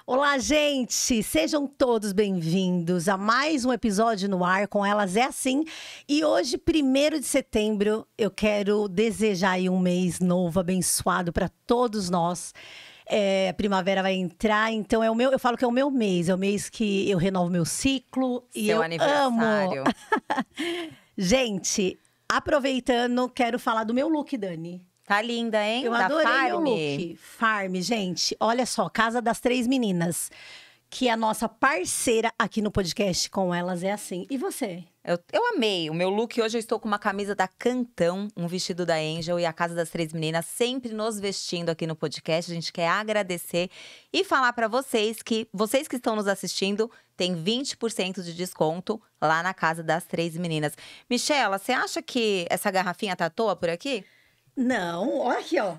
Olá, gente! Sejam todos bem-vindos a mais um episódio no ar com Elas é Assim. E hoje, 1º de setembro, eu quero desejar aí um mês novo, abençoado para todos nós. A primavera vai entrar, então eu falo que é o mês que eu renovo meu ciclo e Seu eu aniversário. amo. Gente, aproveitando, quero falar do meu look, Dani. Tá linda, hein? Eu Da adorei meu Farm. look. Farm, gente. Olha só, Casa das Três Meninas, que é a nossa parceira aqui no podcast com Elas é Assim. E você? Eu amei o meu look. Hoje eu estou com uma camisa da Cantão, um vestido da Angel e a Casa das Três Meninas sempre nos vestindo aqui no podcast. A gente quer agradecer e falar pra vocês que estão nos assistindo tem 20% de desconto lá na Casa das Três Meninas. Michela, você acha que essa garrafinha tá à toa por aqui? Não, olha aqui, ó.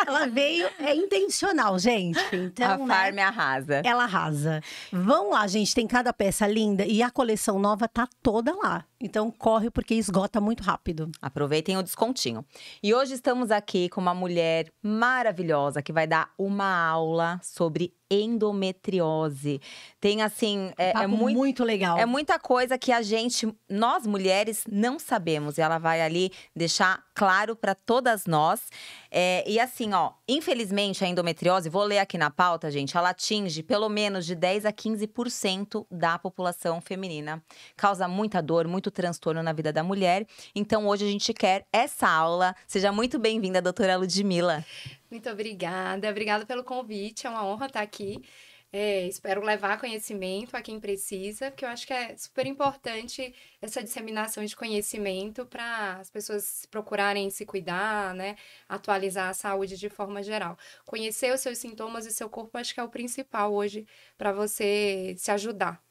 Ela veio, é intencional, gente. Então, A Farm arrasa. ela arrasa. Vão lá, gente, tem cada peça linda e a coleção nova tá toda lá. Então, corre porque esgota muito rápido. Aproveitem o descontinho. E hoje estamos aqui com uma mulher maravilhosa que vai dar uma aula sobre endometriose. Tem assim, Papo muito legal. É muita coisa que nós mulheres, não sabemos. E ela vai ali deixar claro para todas nós. E assim, ó, infelizmente a endometriose, vou ler aqui na pauta, gente, ela atinge pelo menos de 10 a 15% da população feminina. Causa muita dor, muito transtorno na vida da mulher. Então hoje a gente quer essa aula. Seja muito bem-vinda, doutora Ludmila. Muito obrigada. Obrigada pelo convite. É uma honra estar aqui. Espero levar conhecimento a quem precisa, porque eu acho que é super importante essa disseminação de conhecimento para as pessoas procurarem se cuidar, né? Atualizar a saúde de forma geral. Conhecer os seus sintomas e seu corpo, acho que é o principal hoje para você se ajudar.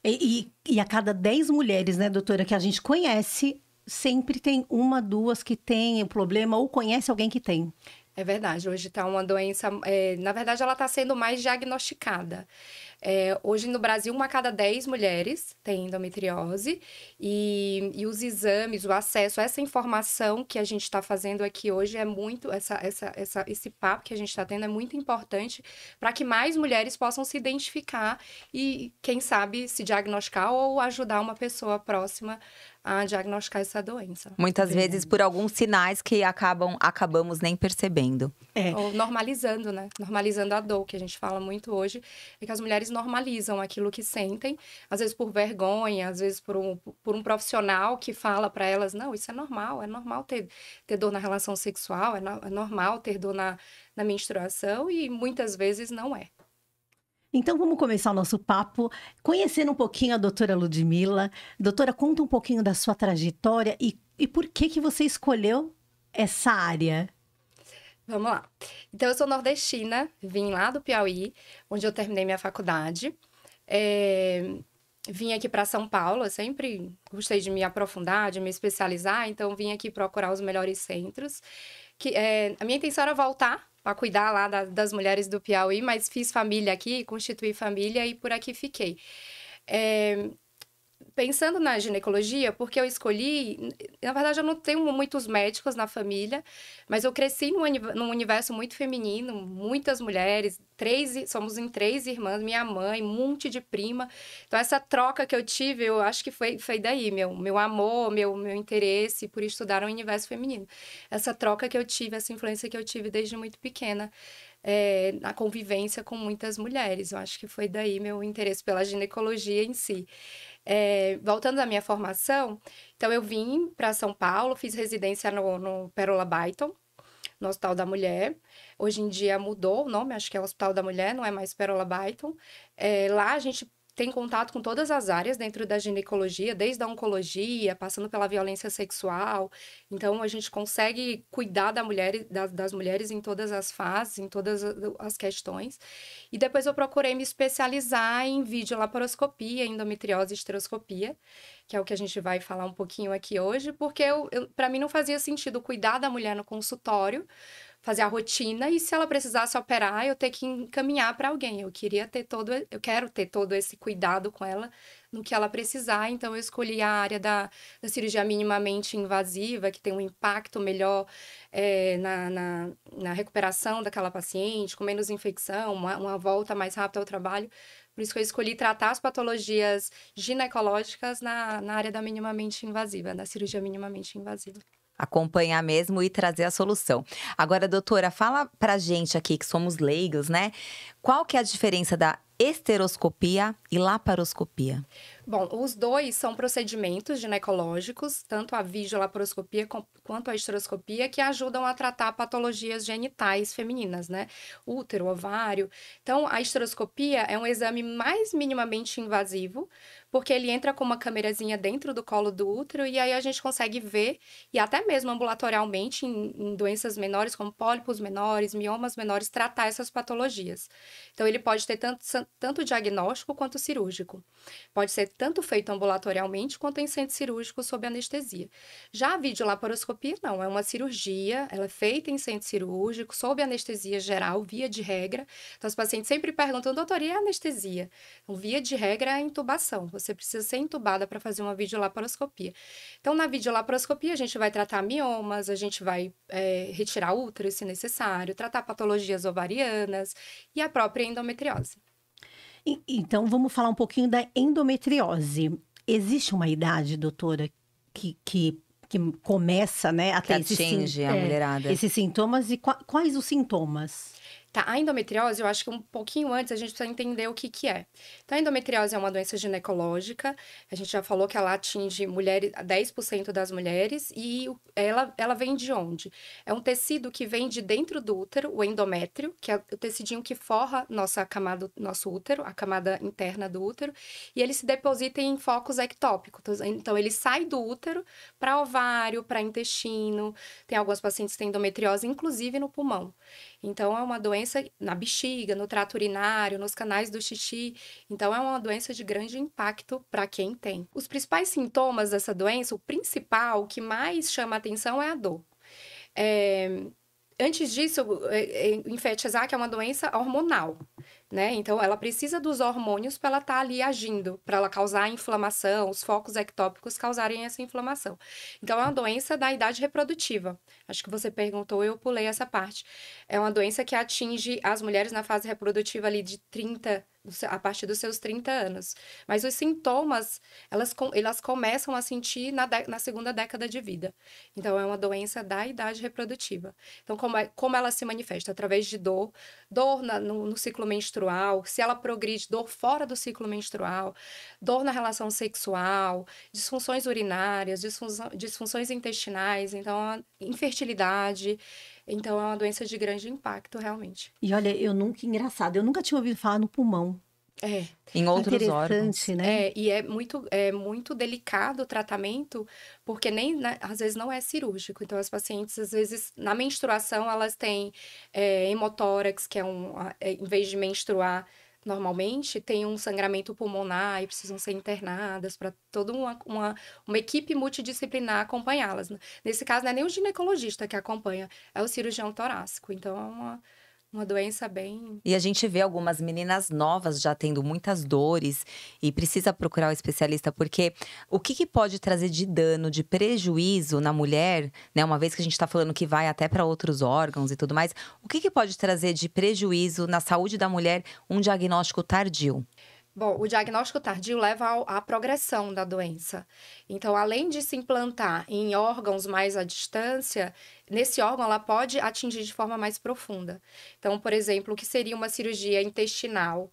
E a cada 10 mulheres, né, doutora, que a gente conhece, sempre tem uma, duas que tem o problema ou conhece alguém que tem. É verdade, hoje está uma doença, na verdade ela está sendo mais diagnosticada. Hoje no Brasil, 1 a cada 10 mulheres tem endometriose e os exames, o acesso a essa informação que a gente está fazendo aqui hoje é muito, esse papo que a gente está tendo é muito importante para que mais mulheres possam se identificar e, quem sabe, se diagnosticar ou ajudar uma pessoa próxima a diagnosticar essa doença. Muitas vezes por alguns sinais que acabamos nem percebendo. Ou normalizando, né? Normalizando a dor, que a gente fala muito hoje, é que as mulheres normalizam aquilo que sentem, às vezes por vergonha, às vezes por um profissional que fala para elas, não, isso é normal ter dor na relação sexual, é normal ter dor na menstruação e muitas vezes não é. Então, vamos começar o nosso papo conhecendo um pouquinho a doutora Ludmila. Doutora, conta um pouquinho da sua trajetória e por que você escolheu essa área? Vamos lá. Então, eu sou nordestina, vim lá do Piauí, onde eu terminei minha faculdade. Vim aqui para São Paulo, eu sempre gostei de me aprofundar, de me especializar, então vim aqui procurar os melhores centros. A minha intenção era voltar para cuidar lá das mulheres do Piauí, mas fiz família aqui, constituí família e por aqui fiquei. Pensando na ginecologia, porque eu escolhi... Na verdade, eu não tenho muitos médicos na família, mas eu cresci num universo muito feminino, muitas mulheres, somos em 3 irmãs, minha mãe, um monte de prima. Então, essa troca que eu tive, eu acho que foi daí, meu amor, meu interesse por estudar o universo feminino. Essa troca que eu tive, essa influência que eu tive desde muito pequena, na convivência com muitas mulheres. Eu acho que foi daí meu interesse pela ginecologia em si. Voltando à minha formação, então eu vim para São Paulo, fiz residência no Pérola Byton, no Hospital da Mulher. Hoje em dia mudou o nome, acho que é Hospital da Mulher, não é mais Pérola Byton. Lá a gente tem contato com todas as áreas dentro da ginecologia, desde a oncologia, passando pela violência sexual. Então, a gente consegue cuidar das mulheres em todas as fases, em todas as questões. E depois eu procurei me especializar em videolaparoscopia, endometriose e esteroscopia, que é o que a gente vai falar um pouquinho aqui hoje, porque para mim não fazia sentido cuidar da mulher no consultório, fazer a rotina, e se ela precisasse operar, eu ter que encaminhar para alguém. Eu quero ter todo esse cuidado com ela no que ela precisar, então eu escolhi a área da cirurgia minimamente invasiva, que tem um impacto melhor na recuperação daquela paciente, com menos infecção, uma volta mais rápida ao trabalho. Por isso que eu escolhi tratar as patologias ginecológicas na área da minimamente invasiva, da cirurgia minimamente invasiva. Acompanhar mesmo e trazer a solução. Agora, doutora, fala pra gente aqui que somos leigos, né? Qual que é a diferença da esteroscopia e laparoscopia? Bom, os dois são procedimentos ginecológicos, tanto a videolaparoscopia quanto a esteroscopia, que ajudam a tratar patologias genitais femininas, né? Útero, ovário. Então, a esteroscopia é um exame mais minimamente invasivo, porque ele entra com uma câmerazinha dentro do colo do útero e aí a gente consegue ver, e até mesmo ambulatorialmente, em doenças menores, como pólipos menores, miomas menores, tratar essas patologias. Então, ele pode ter tanto diagnóstico quanto cirúrgico. Pode ser tanto feito ambulatorialmente quanto em centro cirúrgico sob anestesia. Já a videolaparoscopia, não, é uma cirurgia, ela é feita em centro cirúrgico, sob anestesia geral, via de regra. Então, os pacientes sempre perguntam, doutor, e a anestesia? Então, via de regra é a intubação, você precisa ser intubada para fazer uma videolaparoscopia. Então, na videolaparoscopia, a gente vai tratar miomas, a gente vai retirar útero, se necessário, tratar patologias ovarianas e a própria endometriose. Então, vamos falar um pouquinho da endometriose. Existe uma idade, doutora, que começa, né, a Que ter atinge a mulherada. esses sintomas? E quais os sintomas? Tá, a endometriose, eu acho que um pouquinho antes a gente precisa entender o que é. Então, a endometriose é uma doença ginecológica, a gente já falou que ela atinge 10% das mulheres, e ela vem de onde? É um tecido que vem de dentro do útero, o endométrio, que é o tecidinho que forra nosso útero, a camada interna do útero, e ele se deposita em focos ectópicos. Então, ele sai do útero para ovário, para intestino. Tem algumas pacientes que têm endometriose, inclusive no pulmão. Então, é uma doença na bexiga, no trato urinário, nos canais do xixi. Então, é uma doença de grande impacto para quem tem. Os principais sintomas dessa doença, o principal, o que mais chama a atenção é a dor. Antes disso, enfetizar que é uma doença hormonal, né? Então, ela precisa dos hormônios para ela estar ali agindo, para ela causar inflamação, os focos ectópicos causarem essa inflamação. Então, é uma doença da idade reprodutiva. Acho que você perguntou, eu pulei essa parte. É uma doença que atinge as mulheres na fase reprodutiva ali de 30, a partir dos seus 30 anos. Mas os sintomas, elas começam a sentir na segunda década de vida. Então, é uma doença da idade reprodutiva. Então, como ela se manifesta? Através de dor no ciclo menstrual, se ela progride, dor fora do ciclo menstrual, dor na relação sexual, disfunções urinárias, disfunções intestinais, então, infertilidade. Então, é uma doença de grande impacto, realmente. E olha, eu nunca tinha ouvido falar no pulmão. Em outros órgãos. Né? E é muito delicado o tratamento, porque às vezes não é cirúrgico. Então, as pacientes, às vezes, na menstruação, elas têm hemotórax, que em vez de menstruar normalmente, tem um sangramento pulmonar e precisam ser internadas para toda uma equipe multidisciplinar acompanhá-las. Nesse caso, não é nem o ginecologista que acompanha, é o cirurgião torácico. Então, é uma doença bem... E a gente vê algumas meninas novas já tendo muitas dores e precisa procurar o especialista, porque o que pode trazer de dano, de prejuízo na mulher, né? Uma vez que a gente está falando que vai até para outros órgãos e tudo mais, o que pode trazer de prejuízo na saúde da mulher um diagnóstico tardio? Bom, o diagnóstico tardio leva à progressão da doença. Então, além de se implantar em órgãos mais à distância, nesse órgão ela pode atingir de forma mais profunda. Então, por exemplo, o que seria uma cirurgia intestinal,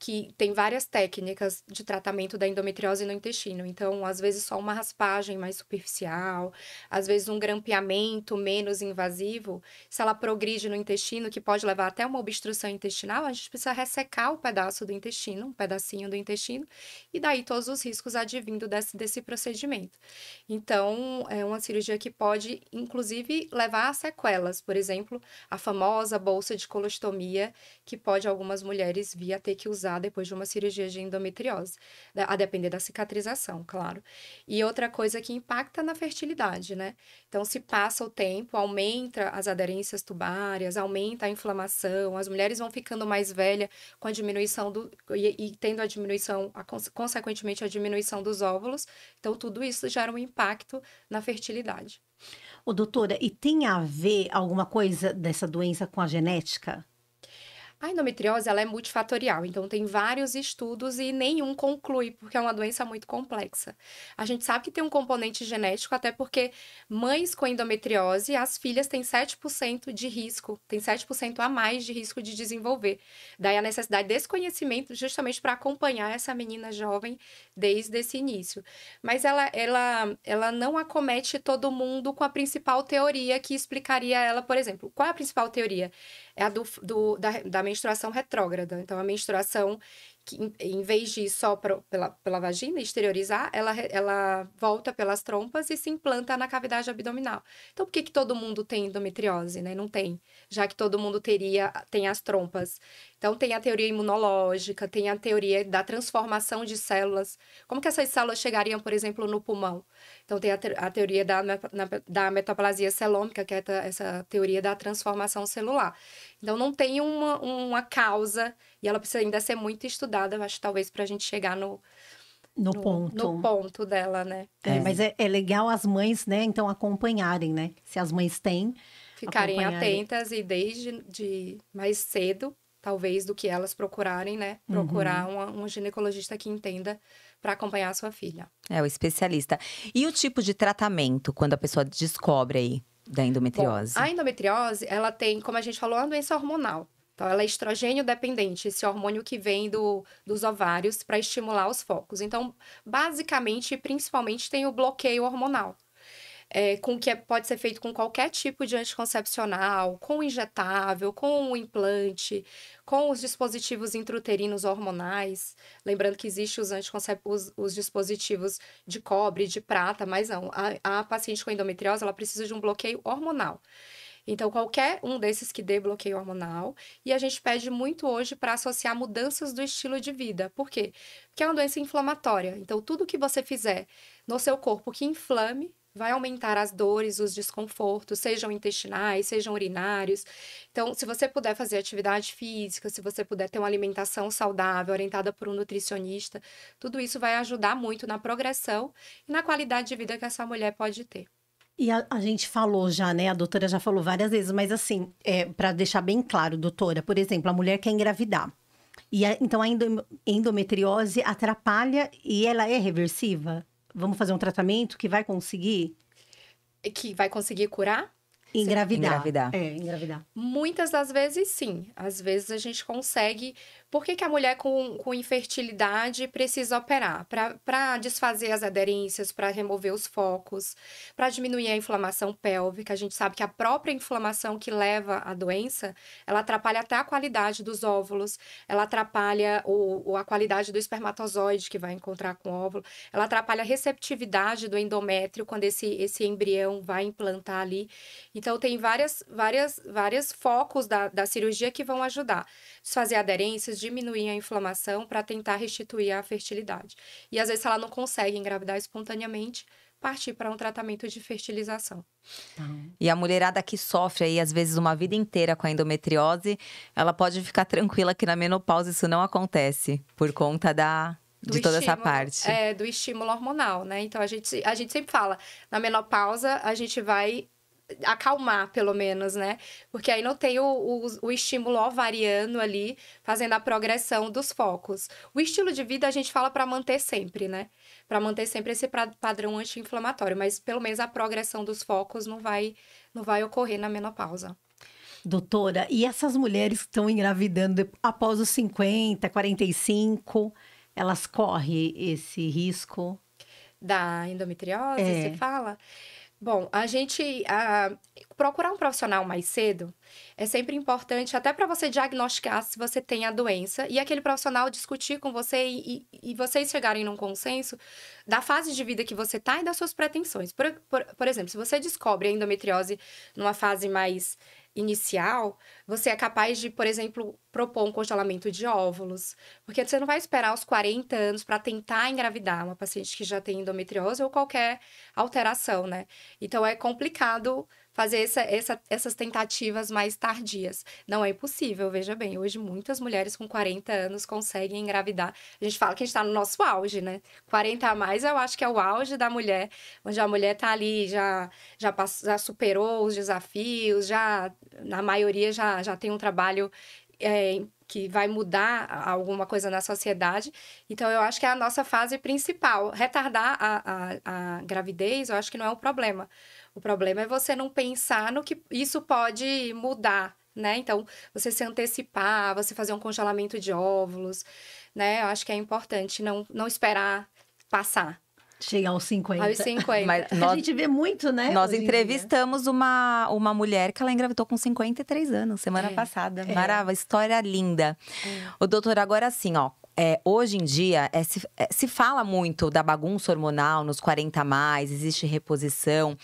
que tem várias técnicas de tratamento da endometriose no intestino. Então, às vezes só uma raspagem mais superficial, às vezes um grampeamento menos invasivo. Se ela progride no intestino, que pode levar até uma obstrução intestinal, a gente precisa ressecar o pedaço do intestino, um pedacinho do intestino, e daí todos os riscos advindo desse procedimento. Então, é uma cirurgia que pode, inclusive, levar a sequelas. Por exemplo, a famosa bolsa de colostomia, que pode algumas mulheres vir a ter que usar cicatrizar depois de uma cirurgia de endometriose, a depender da cicatrização, claro. E outra coisa que impacta na fertilidade, né? Então, se passa o tempo, aumenta as aderências tubárias, aumenta a inflamação, as mulheres vão ficando mais velhas com a diminuição e tendo a diminuição, consequentemente, a diminuição dos óvulos. Então, tudo isso gera um impacto na fertilidade. Ô, doutora, e tem a ver alguma coisa dessa doença com a genética? A endometriose, ela é multifatorial, então tem vários estudos e nenhum conclui, porque é uma doença muito complexa. A gente sabe que tem um componente genético, até porque mães com endometriose, as filhas têm 7% de risco, tem 7% a mais de risco de desenvolver. Daí a necessidade desse conhecimento justamente para acompanhar essa menina jovem desde esse início. Mas ela não acomete todo mundo com a principal teoria que explicaria ela, por exemplo. Qual é a principal teoria? É a da menstruação retrógrada. Então, a menstruação, que em vez de ir só pela vagina, exteriorizar, ela volta pelas trompas e se implanta na cavidade abdominal. Então, por que todo mundo tem endometriose, né? Não tem, já que todo mundo tem as trompas. Então, tem a teoria imunológica, tem a teoria da transformação de células. Como que essas células chegariam, por exemplo, no pulmão? Então, tem a teoria da metaplasia celômica, que é essa teoria da transformação celular. Então, não tem uma causa, e ela precisa ainda ser muito estudada, eu acho, talvez, para a gente chegar no ponto dela, né? Mas é legal as mães, né, então, acompanharem, né? Se as mães têm, ficarem atentas e desde mais cedo, talvez, do que elas procurarem, né? Procurar um ginecologista que entenda para acompanhar a sua filha. É, o especialista. E o tipo de tratamento, quando a pessoa descobre aí da endometriose? Bom, a endometriose, ela tem, como a gente falou, uma doença hormonal. Então, ela é estrogênio dependente, esse hormônio que vem dos ovários para estimular os focos. Então, basicamente, principalmente, tem o bloqueio hormonal. Pode ser feito com qualquer tipo de anticoncepcional, com injetável, com o implante, com os dispositivos intrauterinos hormonais. Lembrando que existem os dispositivos de cobre, de prata, mas não. A paciente com endometriose, ela precisa de um bloqueio hormonal. Então, qualquer um desses que dê bloqueio hormonal. E a gente pede muito hoje para associar mudanças do estilo de vida. Por quê? Porque é uma doença inflamatória. Então, tudo que você fizer no seu corpo que inflame, vai aumentar as dores, os desconfortos, sejam intestinais, sejam urinários. Então, se você puder fazer atividade física, se você puder ter uma alimentação saudável, orientada por um nutricionista, tudo isso vai ajudar muito na progressão e na qualidade de vida que essa mulher pode ter. E a gente falou já, né? A doutora já falou várias vezes, mas assim, para deixar bem claro, doutora, por exemplo, a mulher quer engravidar. Então, a endometriose atrapalha e ela é reversiva? Vamos fazer um tratamento que vai conseguir? Que vai conseguir curar? Engravidar. Engravidar. Muitas das vezes, sim. Às vezes, a gente consegue... Por que a mulher com infertilidade precisa operar? Para desfazer as aderências, para remover os focos, para diminuir a inflamação pélvica. A gente sabe que a própria inflamação que leva à doença, ela atrapalha até a qualidade dos óvulos, ela atrapalha a qualidade do espermatozoide que vai encontrar com o óvulo, ela atrapalha a receptividade do endométrio quando esse embrião vai implantar ali. Então, tem vários focos da cirurgia que vão ajudar. Desfazer aderências, diminuir a inflamação para tentar restituir a fertilidade. E às vezes, se ela não consegue engravidar espontaneamente, partir para um tratamento de fertilização. E a mulherada que sofre aí, às vezes, uma vida inteira com a endometriose, ela pode ficar tranquila que na menopausa isso não acontece, por conta de toda essa parte. Do estímulo hormonal, né? Então, a gente sempre fala, na menopausa, a gente vai acalmar, pelo menos, né? Porque aí não tem o estímulo ovariano ali, fazendo a progressão dos focos. O estilo de vida a gente fala para manter sempre, né? Para manter sempre esse padrão anti-inflamatório, mas pelo menos a progressão dos focos não vai ocorrer na menopausa. Doutora, e essas mulheres que estão engravidando após os 50, 45, elas correm esse risco? Da endometriose, você fala? Bom, procurar um profissional mais cedo é sempre importante, até para você diagnosticar se você tem a doença e aquele profissional discutir com você e vocês chegarem num consenso da fase de vida que você está e das suas pretensões. Por exemplo, se você descobre a endometriose numa fase mais inicial, você é capaz de, por exemplo, propor um congelamento de óvulos, porque você não vai esperar os 40 anos para tentar engravidar uma paciente que já tem endometriose ou qualquer alteração, né? Então, é complicado fazer essas tentativas mais tardias. Não é impossível, veja bem, hoje muitas mulheres com 40 anos conseguem engravidar. A gente fala que a gente está no nosso auge, né? 40 a mais, eu acho que é o auge da mulher, onde a mulher está ali, já superou os desafios, na maioria já tem um trabalho que vai mudar alguma coisa na sociedade. Então, eu acho que é a nossa fase principal. Retardar a gravidez, eu acho que não é um problema. O problema é você não pensar no que isso pode mudar, né? Então, você se antecipar, você fazer um congelamento de óvulos, né? Eu acho que é importante não esperar passar. Chegar aos 50. Aos 50. Mas A gente vê muito, né? Nós hoje em entrevistamos uma mulher que ela engravidou com 53 anos, semana passada. Maravilha, história linda. Ô, doutora, agora assim, ó. Hoje em dia, se fala muito da bagunça hormonal nos 40 a mais, existe reposição.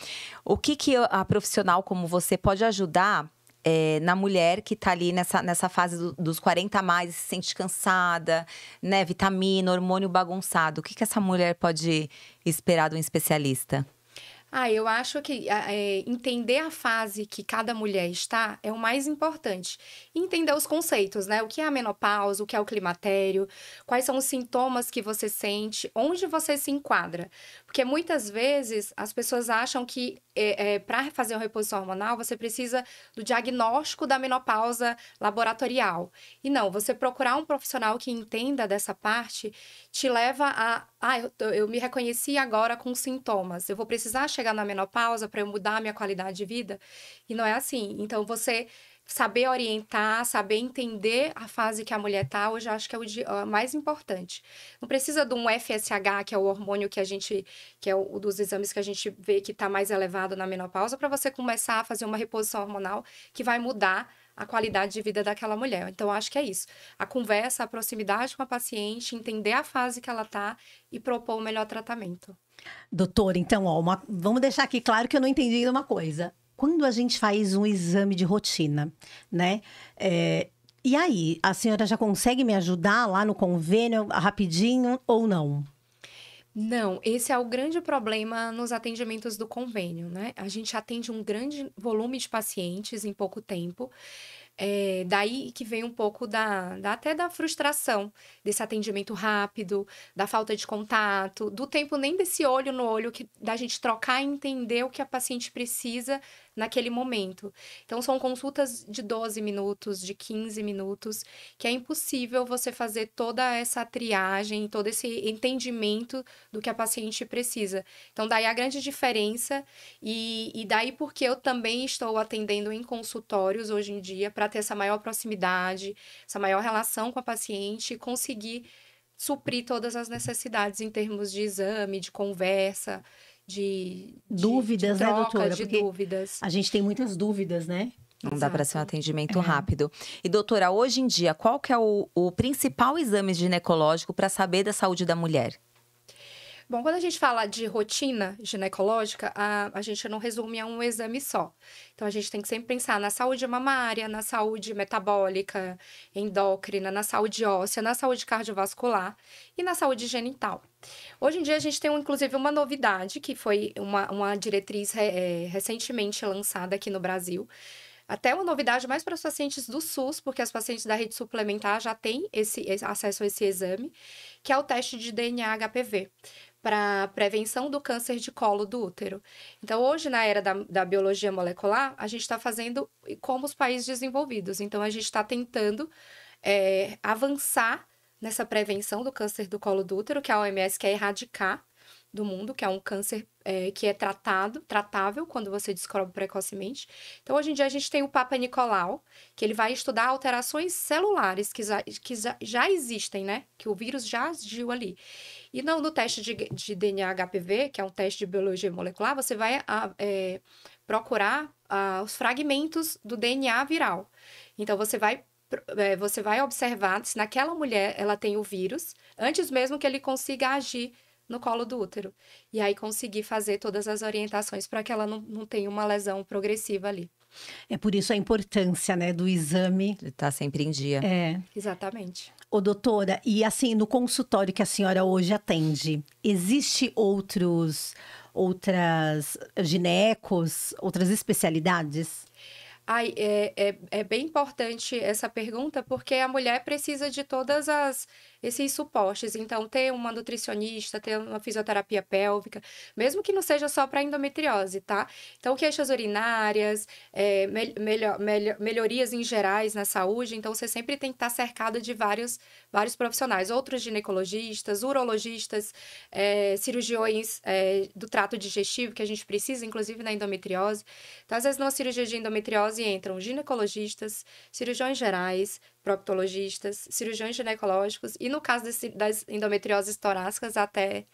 O que a profissional como você pode ajudar na mulher que tá ali nessa fase dos 40 a mais, se sente cansada, né? Vitamina, hormônio bagunçado. O que essa mulher pode esperar de um especialista? Eu acho que entender a fase que cada mulher está é o mais importante. E entender os conceitos, né? O que é a menopausa, o que é o climatério, quais são os sintomas que você sente, onde você se enquadra. Porque muitas vezes as pessoas acham que para fazer uma reposição hormonal, você precisa do diagnóstico da menopausa laboratorial. E não, você procurar um profissional que entenda dessa parte te leva eu me reconheci agora com sintomas. Eu vou precisar chegar na menopausa para eu mudar a minha qualidade de vida? E não é assim. Então, você saber orientar, saber entender a fase que a mulher tá, hoje eu acho que é o mais importante. Não precisa de um FSH, que é o hormônio que é o dos exames que a gente vê que está mais elevado na menopausa, para você começar a fazer uma reposição hormonal que vai mudar a qualidade de vida daquela mulher. Então, eu acho que é isso. A conversa, a proximidade com a paciente, entender a fase que ela tá e propor o melhor tratamento. Doutora, então, vamos deixar aqui claro que eu não entendi ainda uma coisa. Quando a gente faz um exame de rotina, né? E aí, a senhora já consegue me ajudar lá no convênio rapidinho ou não? Não, esse é o grande problema nos atendimentos do convênio, né? A gente atende um grande volume de pacientes em pouco tempo. Daí que vem um pouco até da frustração desse atendimento rápido, da falta de contato, do tempo nem desse olho no olho, da gente trocar e entender o que a paciente precisa naquele momento. Então, são consultas de 12 minutos, de 15 minutos, que é impossível você fazer toda essa triagem, todo esse entendimento do que a paciente precisa. Então, daí a grande diferença, e daí porque eu também estou atendendo em consultórios hoje em dia, para ter essa maior proximidade, essa maior relação com a paciente e conseguir suprir todas as necessidades em termos de exame, de conversa, de dúvidas, de troca, né, doutora? de Porque dúvidas. a gente tem muitas dúvidas, né? Não dá para ser um atendimento É. rápido. E, doutora, hoje em dia, qual que é o principal exame ginecológico para saber da saúde da mulher? Bom, quando a gente fala de rotina ginecológica, a gente não resume a um exame só. Então, a gente tem que sempre pensar na saúde mamária, na saúde metabólica, endócrina, na saúde óssea, na saúde cardiovascular e na saúde genital. Hoje em dia, a gente tem, inclusive, uma novidade, que foi uma diretriz recentemente lançada aqui no Brasil. Até uma novidade mais para os pacientes do SUS, porque as pacientes da rede suplementar já têm esse acesso a esse exame, que é o teste de DNA HPV, para prevenção do câncer de colo do útero. Então, hoje, na era da biologia molecular, a gente está fazendo como os países desenvolvidos. Então, a gente está tentando avançar nessa prevenção do câncer do colo do útero, que a OMS quer erradicar do mundo, que é um câncer que é tratável quando você descobre precocemente. Então, hoje em dia, a gente tem o Papa Nicolau, que ele vai estudar alterações celulares que já existem, né? Que o vírus já agiu ali. E no teste de DNA HPV, que é um teste de biologia molecular, você vai procurar os fragmentos do DNA viral. Então, você vai observar se naquela mulher ela tem o vírus, antes mesmo que ele consiga agir no colo do útero. E aí conseguir fazer todas as orientações para que ela não tenha uma lesão progressiva ali. É por isso a importância, né, do exame. Tá sempre em dia. Exatamente. Ô, doutora, e assim, no consultório que a senhora hoje atende, existe outras ginecos, outras especialidades? Ai, é bem importante essa pergunta, porque a mulher precisa de esses suportes. Então, ter uma nutricionista, ter uma fisioterapia pélvica, mesmo que não seja só para endometriose, tá? Então, queixas urinárias, melhorias em gerais na saúde. Então, você sempre tem que estar cercada de vários profissionais. Outros ginecologistas, urologistas, cirurgiões do trato digestivo, que a gente precisa, inclusive na endometriose. Então, às vezes, numa cirurgia de endometriose, entram ginecologistas, cirurgiões gerais, proctologistas, cirurgiões ginecológicos e, no caso das endometrioses torácicas, até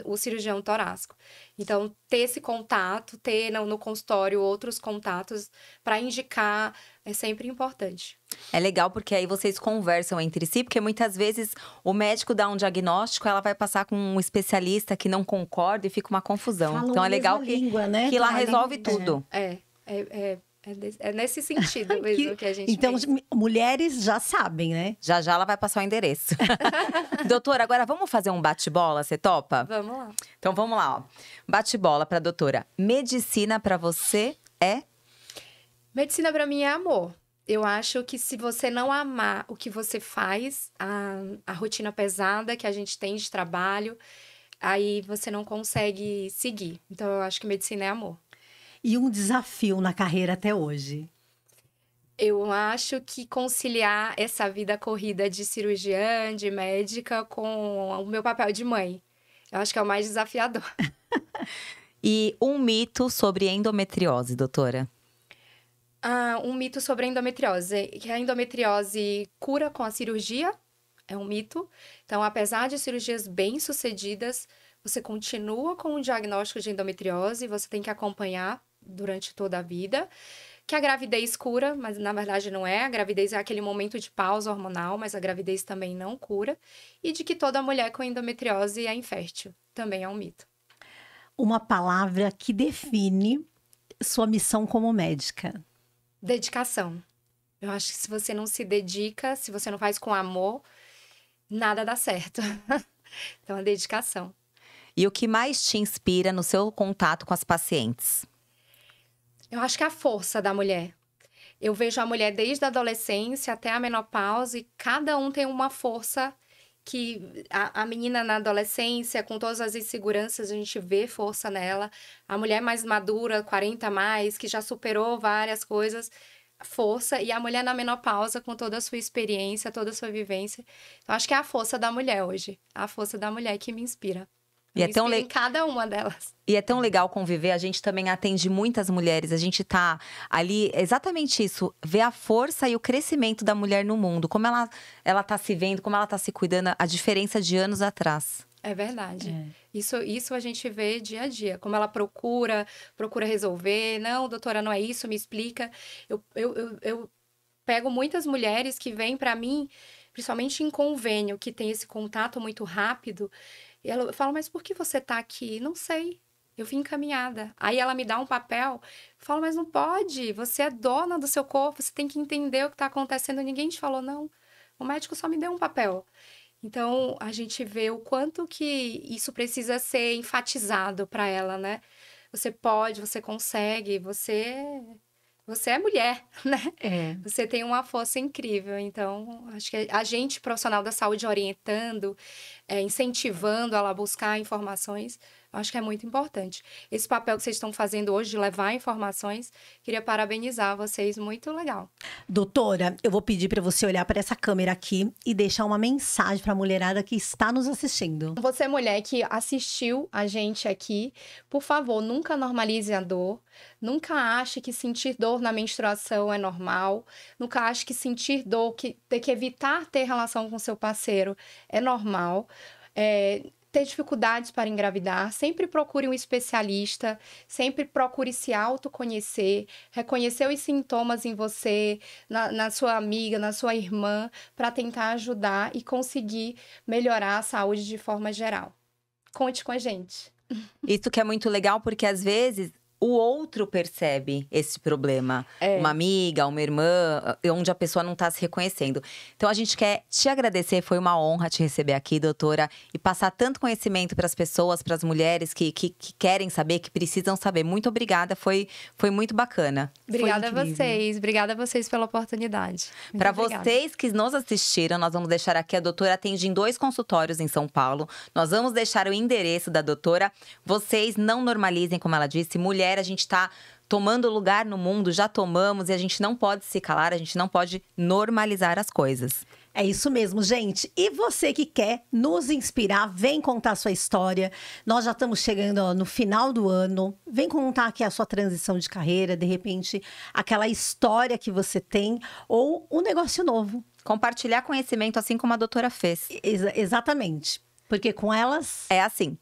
o cirurgião torácico. Então, ter esse contato, ter no consultório outros contatos para indicar é sempre importante. É legal porque aí vocês conversam entre si, porque muitas vezes o médico dá um diagnóstico, ela vai passar com um especialista que não concorda e fica uma confusão. Falam Então a é legal mesma língua, né? que lá resolve tudo. É nesse sentido mesmo que a gente Então, pensa. mulheres já sabem, né? Já já ela vai passar o endereço. Doutora, agora vamos fazer um bate-bola, você topa? Vamos lá. Então vamos lá, ó. Bate-bola pra doutora. Medicina pra você é? Medicina para mim é amor. Eu acho que se você não amar o que você faz, a rotina pesada que a gente tem de trabalho, aí você não consegue seguir. Então, eu acho que medicina é amor. E um desafio na carreira até hoje. Eu acho que conciliar essa vida corrida de cirurgiã, de médica, com o meu papel de mãe. Eu acho que é o mais desafiador. E um mito sobre endometriose, doutora? Um mito sobre a endometriose. Que a endometriose cura com a cirurgia. É um mito. Então, apesar de cirurgias bem-sucedidas, você continua com o diagnóstico de endometriose. Você tem que acompanhar durante toda a vida. Que a gravidez cura, mas na verdade não é. A gravidez é aquele momento de pausa hormonal, mas a gravidez também não cura. E de que toda mulher com endometriose é infértil. Também é um mito. Uma palavra que define sua missão como médica. Dedicação. Eu acho que se você não se dedica, se você não faz com amor, nada dá certo. Então, a dedicação. E o que mais te inspira no seu contato com as pacientes? Eu acho que é a força da mulher. Eu vejo a mulher desde a adolescência até a menopausa e cada um tem uma força que a menina na adolescência, com todas as inseguranças, a gente vê força nela. A mulher mais madura, 40 a mais, que já superou várias coisas, força. E a mulher na menopausa, com toda a sua experiência, toda a sua vivência. Então, acho que é a força da mulher hoje. A força da mulher que me inspira. E é tão em cada uma delas. E é tão legal conviver, a gente também atende muitas mulheres, a gente tá ali, exatamente isso, ver a força e o crescimento da mulher no mundo, como ela tá se vendo, como ela tá se cuidando, a diferença de anos atrás. É verdade. Isso a gente vê dia a dia, como ela procura resolver. Não, doutora, não é isso, me explica. Eu pego muitas mulheres que vêm para mim, principalmente em convênio, que tem esse contato muito rápido. E eu falo, mas por que você tá aqui? Não sei, eu vim encaminhada. Aí ela me dá um papel, eu falo, mas não pode, você é dona do seu corpo, você tem que entender o que tá acontecendo. Ninguém te falou, não. O médico só me deu um papel. Então, a gente vê o quanto que isso precisa ser enfatizado para ela, né? Você pode, você consegue, você é mulher, né? Você tem uma força incrível. Então, acho que a gente, profissional da saúde, orientando, incentivando ela a buscar informações, acho que é muito importante. Esse papel que vocês estão fazendo hoje de levar informações, queria parabenizar vocês, muito legal. Doutora, eu vou pedir para você olhar para essa câmera aqui e deixar uma mensagem para a mulherada que está nos assistindo. Você, mulher que assistiu a gente aqui, por favor, nunca normalize a dor. Nunca ache que sentir dor na menstruação é normal. Nunca ache que sentir dor, que ter que evitar ter relação com seu parceiro é normal. Ter dificuldades para engravidar, sempre procure um especialista, sempre procure se autoconhecer, reconhecer os sintomas em você, na sua amiga, na sua irmã, para tentar ajudar e conseguir melhorar a saúde de forma geral. Conte com a gente. Isso que é muito legal, porque às vezes o outro percebe esse problema. Uma amiga, uma irmã, onde a pessoa não tá se reconhecendo. Então, a gente quer te agradecer, foi uma honra te receber aqui, doutora. E passar tanto conhecimento para as pessoas, para as mulheres que querem saber, que precisam saber. Muito obrigada, foi muito bacana. Obrigada a vocês pela oportunidade. Para vocês que nos assistiram, nós vamos deixar aqui, a doutora atende em 2 consultórios em São Paulo. Nós vamos deixar o endereço da doutora. Vocês não normalizem, como ela disse, mulher, a gente tá tomando lugar no mundo, já tomamos, e a gente não pode se calar, a gente não pode normalizar as coisas. É isso mesmo, gente. E você que quer nos inspirar, vem contar sua história. Nós já estamos chegando no final do ano. Vem contar aqui a sua transição de carreira, de repente, aquela história que você tem ou um negócio novo. Compartilhar conhecimento, assim como a doutora fez. Exatamente. Porque com elas… É assim.